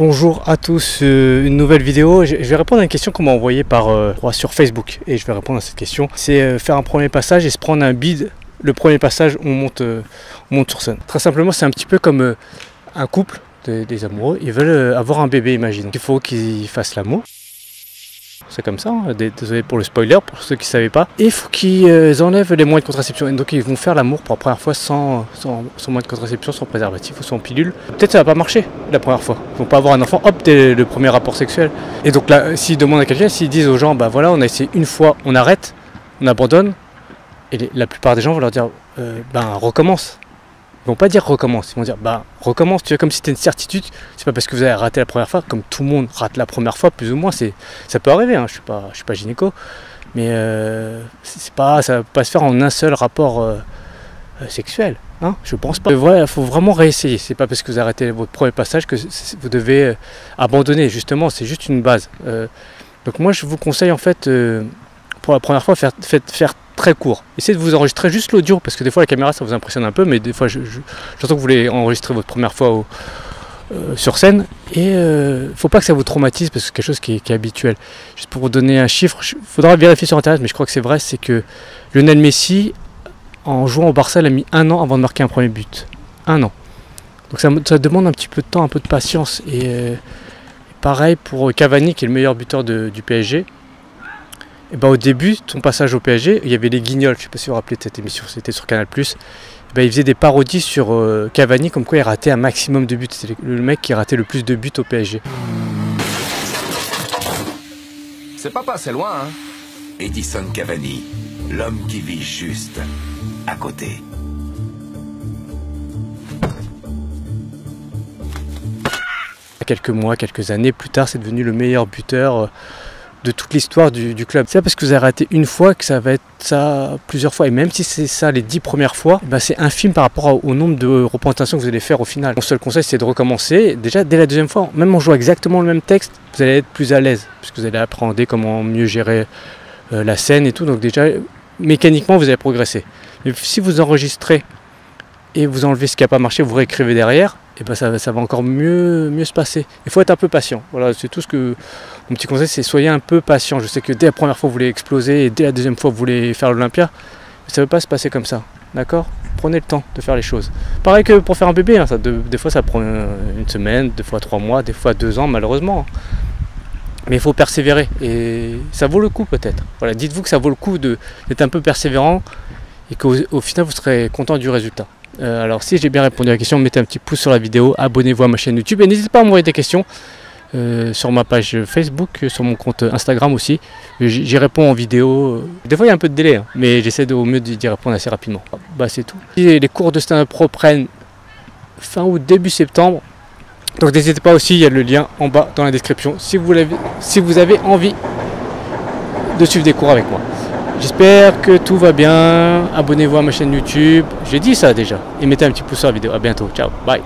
Bonjour à tous, une nouvelle vidéo. Je vais répondre à une question qu'on m'a envoyée sur Facebook et je vais répondre à cette question. C'est faire un premier passage et se prendre un bide. Le premier passage, on monte sur scène. Très simplement, c'est un petit peu comme un couple, des amoureux. Ils veulent avoir un bébé, imaginons. Il faut qu'ils fassent l'amour. C'est comme ça, hein. Désolé pour le spoiler, pour ceux qui ne savaient pas. Et il faut qu'ils enlèvent les moyens de contraception. Et donc ils vont faire l'amour pour la première fois sans moyen de contraception, sans préservatif ou sans pilule. Peut-être ça va pas marcher la première fois. Ils vont pas avoir un enfant, hop, dès le premier rapport sexuel. Et donc là, s'ils demandent à quelqu'un, s'ils disent aux gens, bah voilà, on a essayé une fois, on arrête, on abandonne. Et la plupart des gens vont leur dire, recommence. Ils vont pas dire recommence, ils vont dire recommence, tu vois, comme si c'était une certitude. C'est pas parce que vous avez raté la première fois, comme tout le monde rate la première fois, plus ou moins, ça peut arriver, hein. Je suis pas gynéco, mais ça va pas se faire en un seul rapport sexuel, hein. Je pense pas. Il faut vraiment réessayer, c'est pas parce que vous arrêtez votre premier passage que vous devez abandonner, justement, c'est juste une base. Donc moi je vous conseille en fait, pour la première fois, faire très court. Essayez de vous enregistrer juste l'audio, parce que des fois la caméra ça vous impressionne un peu, mais des fois j'entends que vous voulez enregistrer votre première fois sur scène, et faut pas que ça vous traumatise, parce que c'est quelque chose qui est habituel. Juste pour vous donner un chiffre, il faudra vérifier sur internet, mais je crois que c'est vrai, c'est que Lionel Messi, en jouant au Barça, il a mis 1 an avant de marquer un premier but. 1 an. Donc ça demande un petit peu de temps, un peu de patience, et pareil pour Cavani, qui est le meilleur buteur du PSG. Et au début, son passage au PSG, il y avait les Guignols, je ne sais pas si vous vous rappelez de cette émission, c'était sur Canal+. Il faisait des parodies sur Cavani, comme quoi il ratait un maximum de buts. C'était le mec qui ratait le plus de buts au PSG. C'est pas passé loin, hein. Edison Cavani, l'homme qui vit juste à côté. Quelques mois, quelques années plus tard, c'est devenu le meilleur buteur de toute l'histoire du club. C'est pas parce que vous avez raté une fois que ça va être ça plusieurs fois. Et même si c'est ça les 10 premières fois, c'est infime par rapport au nombre de représentations que vous allez faire au final. Mon seul conseil, c'est de recommencer. Déjà, dès la deuxième fois, même en jouant exactement le même texte, vous allez être plus à l'aise, puisque vous allez appréhender comment mieux gérer la scène et tout. Donc déjà, mécaniquement, vous allez progresser. Mais si vous enregistrez et vous enlevez ce qui n'a pas marché, vous réécrivez derrière, et ça va encore mieux se passer. Il faut être un peu patient. Voilà, c'est tout ce que mon petit conseil, c'est soyez un peu patient. Je sais que dès la première fois vous voulez exploser et dès la deuxième fois vous voulez faire l'Olympia, mais ça ne va pas se passer comme ça. D'accord? Prenez le temps de faire les choses. Pareil que pour faire un bébé, hein, des fois ça prend une semaine, des fois 3 mois, des fois 2 ans malheureusement. Mais il faut persévérer et ça vaut le coup peut-être. Voilà, dites-vous que ça vaut le coup d'être un peu persévérant et qu'au final vous serez content du résultat. Alors si j'ai bien répondu à la question, mettez un petit pouce sur la vidéo, abonnez-vous à ma chaîne YouTube et n'hésitez pas à m'envoyer des questions sur ma page Facebook, sur mon compte Instagram aussi. J'y réponds en vidéo. Des fois il y a un peu de délai, hein, mais j'essaie au mieux d'y répondre assez rapidement. C'est tout. Et les cours de stand-up pro prennent fin août, début septembre. Donc n'hésitez pas aussi, il y a le lien en bas dans la description si vous avez envie de suivre des cours avec moi. J'espère que tout va bien, abonnez-vous à ma chaîne YouTube, j'ai dit ça déjà, et mettez un petit pouce sur la vidéo, à bientôt, ciao, bye.